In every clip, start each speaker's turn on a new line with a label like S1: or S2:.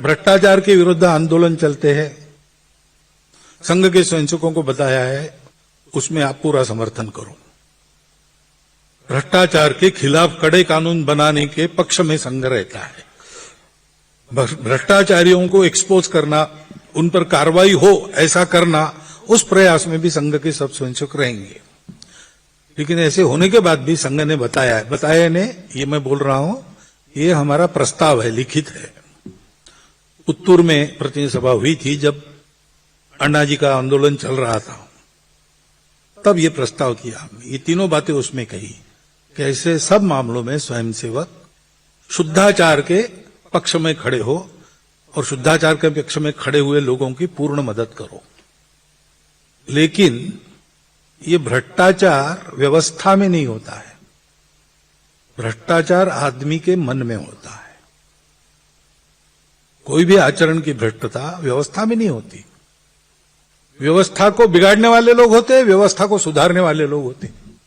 S1: भ्रष्टाचार के विरुद्ध आंदोलन चलते हैं। संघ के स्वयंसेवकों को बताया है, उसमें आप पूरा समर्थन करो। भ्रष्टाचार के खिलाफ कड़े कानून बनाने के पक्ष में संघ रहता है। भ्रष्टाचारियों को एक्सपोज करना, उन पर कार्रवाई हो ऐसा करना, उस प्रयास में भी संघ के सब स्वयंसेवक रहेंगे। लेकिन ऐसे होने के बाद भी संघ ने बताया ने, ये मैं बोल रहा हूं, ये हमारा प्रस्ताव है, लिखित है। पुत्तूर में प्रतिनिधि सभा हुई थी जब अण्णा जी का आंदोलन चल रहा था, तब ये प्रस्ताव किया हमने। ये तीनों बातें उसमें कही कि ऐसे सब मामलों में स्वयंसेवक शुद्धाचार के पक्ष में खड़े हो और शुद्धाचार के पक्ष में खड़े हुए लोगों की पूर्ण मदद करो। लेकिन ये भ्रष्टाचार व्यवस्था में नहीं होता है, भ्रष्टाचार आदमी के मन में होता है। कोई भी आचरण की भ्रष्टता व्यवस्था में नहीं होती। व्यवस्था को बिगाड़ने वाले लोग होते हैं, व्यवस्था को सुधारने वाले लोग होते हैं।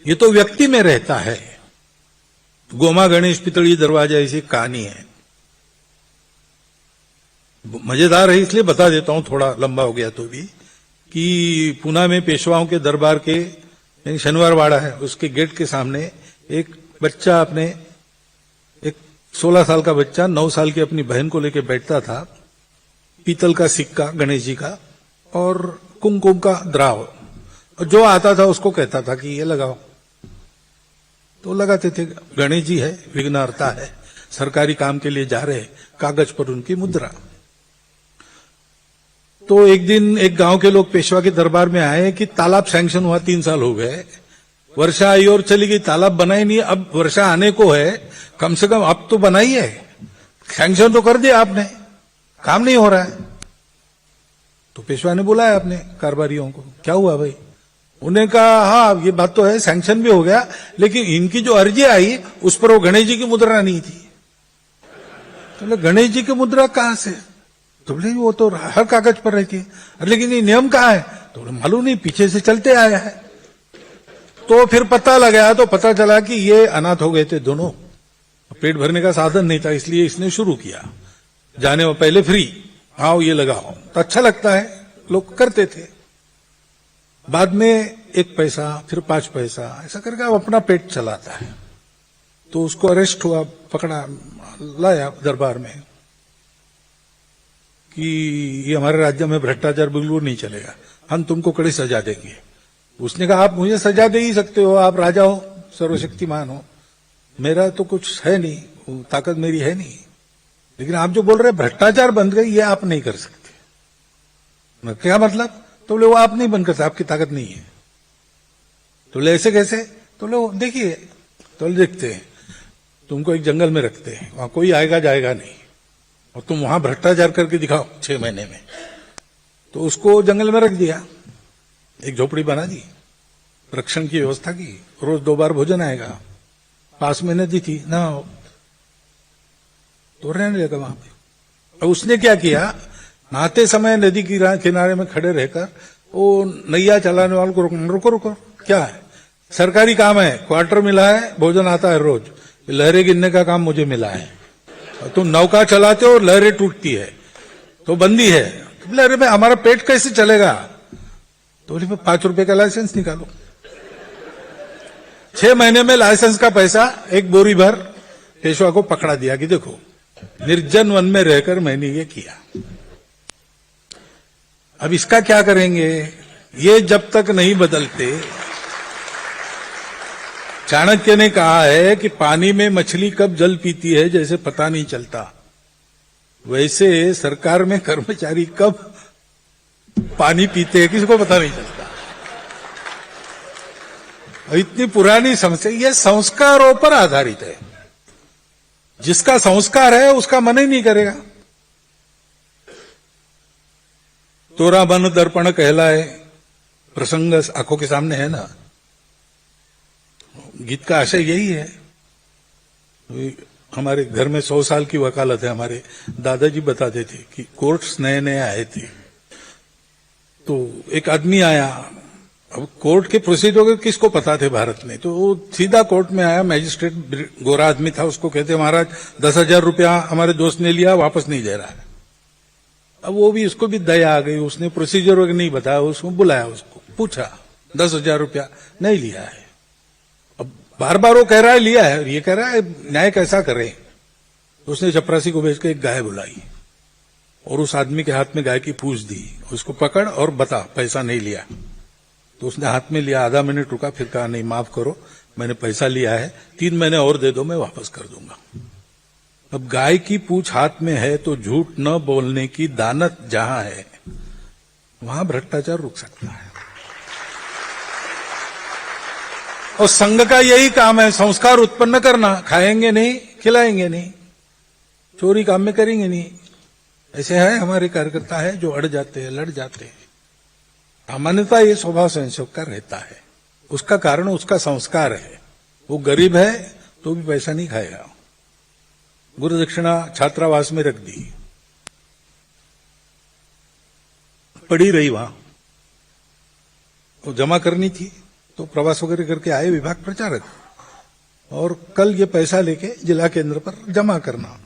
S1: ये तो व्यक्ति में रहता है। गोमा गणेश पितड़ी दरवाजा ऐसी कहानी है, मजेदार है इसलिए बता देता हूं, थोड़ा लंबा हो गया तो भी, कि पूना में पेशवाओं के दरबार के शनिवार वाड़ा है, उसके गेट के सामने एक बच्चा अपने, एक 16 साल का बच्चा 9 साल की अपनी बहन को लेकर बैठता था, पीतल का सिक्का गणेश जी का और कुमकुम का द्राव, और जो आता था उसको कहता था कि ये लगाओ, तो लगाते थे। गणेश जी है, विघ्नहर्ता है, सरकारी काम के लिए जा रहे, कागज पर उनकी मुद्रा। तो एक दिन एक गांव के लोग पेशवा के दरबार में आए कि तालाब सैंक्शन हुआ, 3 साल हो गए, वर्षा आई और चली गई, तालाब बना ही नहीं, अब वर्षा आने को है, कम से कम अब तो बनाइए, सैंक्शन तो कर दिया आपने, काम नहीं हो रहा है। तो पेशवा ने बुलाया अपने कारोबारियों को, क्या हुआ भाई? उन्हें कहा हाँ ये बात तो है, सैंक्शन भी हो गया, लेकिन इनकी जो अर्जी आई उस पर वो गणेश जी की मुद्रा नहीं थी। तो गणेश जी की मुद्रा कहां से? तो बोले वो तो हर कागज पर रहती है, लेकिन ये नियम कहां है? तो बोले मालूम नहीं, पीछे से चलते आया है। तो फिर पता लगाया तो पता चला कि ये अनाथ हो गए थे दोनों, पेट भरने का साधन नहीं था, इसलिए इसने शुरू किया। जाने में पहले फ्री, आओ ये लगाओ, तो अच्छा लगता है, लोग करते थे। बाद में 1 पैसा, फिर 5 पैसा, ऐसा करके अब अपना पेट चलाता है। तो उसको अरेस्ट हुआ, पकड़ा, लाया दरबार में कि ये हमारे राज्य में भ्रष्टाचार बिल्कुल नहीं चलेगा, हम तुमको कड़ी सजा देंगे। उसने कहा आप मुझे सजा दे ही सकते हो, आप राजा हो, सर्वशक्तिमान हो, मेरा तो कुछ है नहीं, ताकत मेरी है नहीं, लेकिन आप जो बोल रहे हैं भ्रष्टाचार बंद गई, ये आप नहीं कर सकते। क्या मतलब? तो बोले वो आप नहीं बंद कर सकते, आपकी ताकत नहीं है। तो बोले ऐसे कैसे? तो बोले देखिए, तो देखते हैं, तुमको एक जंगल में रखते हैं, वहां कोई आएगा जाएगा नहीं, और तुम वहां भ्रष्टाचार करके दिखाओ 6 महीने में। तो उसको जंगल में रख दिया, एक झोपड़ी बना दी, रक्षण की व्यवस्था की, रोज 2 बार भोजन आएगा, पास में नदी थी ना, तो रहने लगा वहां पे। अब उसने क्या किया, नहाते समय नदी किनारे में खड़े रहकर वो नैया चलाने वालों को रुको रुको, क्या है, सरकारी काम है, क्वार्टर मिला है, भोजन आता है रोज, लहरें गिनने का काम मुझे मिला है, और तुम नौका चलाते हो और लहरें टूटती है, तो बंदी है। तो लहरें में हमारा पेट कैसे चलेगा? तो बोले 5 रुपए का लाइसेंस निकालो। 6 महीने में लाइसेंस का पैसा 1 बोरी भर पेशवा को पकड़ा दिया कि देखो निर्जन वन में रहकर मैंने ये किया। अब इसका क्या करेंगे? ये जब तक नहीं बदलते, चाणक्य ने कहा है कि पानी में मछली कब जल पीती है जैसे पता नहीं चलता, वैसे सरकार में कर्मचारी कब पानी पीते हैं किसी को पता नहीं चलता। इतनी पुरानी समस्या, ये संस्कारों पर आधारित है। जिसका संस्कार है उसका मन ही नहीं करेगा। तोरा मन दर्पण कहलाए, प्रसंग आंखों के सामने है ना। गीत का आशय यही है। हमारे घर में 100 साल की वकालत है। हमारे दादाजी बताते थे कि कोर्ट्स नए नए आए थे, तो एक आदमी आया अब कोर्ट के प्रोसीजर किसको पता थे भारत में, तो वो सीधा कोर्ट में आया, मैजिस्ट्रेट गोरा आदमी था, उसको कहते महाराज 10,000 रुपया हमारे दोस्त ने लिया, वापस नहीं दे रहा है। अब वो भी, उसको भी दया आ गई, उसने प्रोसीजर वगैरह नहीं बताया, उसको बुलाया, उसको पूछा 10,000 रुपया नहीं लिया है। अब बार बार वो कह रहा है लिया है, और ये कह रहा है न्याय कैसा करे। तो उसने चपरासी को भेज के एक गाय बुलाई और उस आदमी के हाथ में गाय की पूंछ दी, उसको पकड़ और बता पैसा नहीं लिया। तो उसने हाथ में लिया, आधा मिनट रुका, फिर कहा नहीं माफ करो, मैंने पैसा लिया है, 3 महीने और दे दो, मैं वापस कर दूंगा। अब गाय की पूंछ हाथ में है तो झूठ न बोलने की दानत जहां है वहां भ्रष्टाचार रुक सकता है। और संघ का यही काम है, संस्कार उत्पन्न करना, खाएंगे नहीं, खिलाएंगे नहीं, चोरी काम में करेंगे नहीं। ऐसे है हमारे कार्यकर्ता है जो अड़ जाते हैं, लड़ जाते हैं। सामान्यतः ये स्वभाव संयोग का रहता है, उसका कारण उसका संस्कार है। वो गरीब है तो भी पैसा नहीं खाएगा। गुरु दक्षिणा छात्रावास में रख दी, पड़ी रही वहां, वो जमा करनी थी, तो प्रवास वगैरह करके आए विभाग प्रचारक, और कल ये पैसा लेके जिला केंद्र पर जमा करना।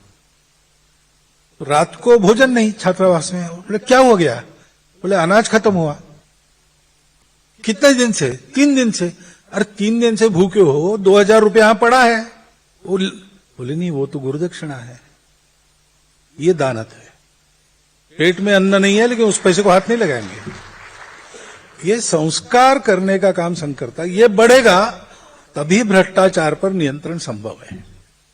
S1: रात को भोजन नहीं छात्रावास में। बोले क्या हो गया? बोले अनाज खत्म हुआ। कितने दिन से? 3 दिन से। अरे 3 दिन से भूखे हो, 2,000 रुपया यहां पड़ा है। बोले नहीं, वो तो गुरुदक्षिणा है, ये दानत है। पेट में अन्न नहीं है लेकिन उस पैसे को हाथ नहीं लगाएंगे। ये संस्कार करने का काम संघ करता है। ये बढ़ेगा तभी भ्रष्टाचार पर नियंत्रण संभव है।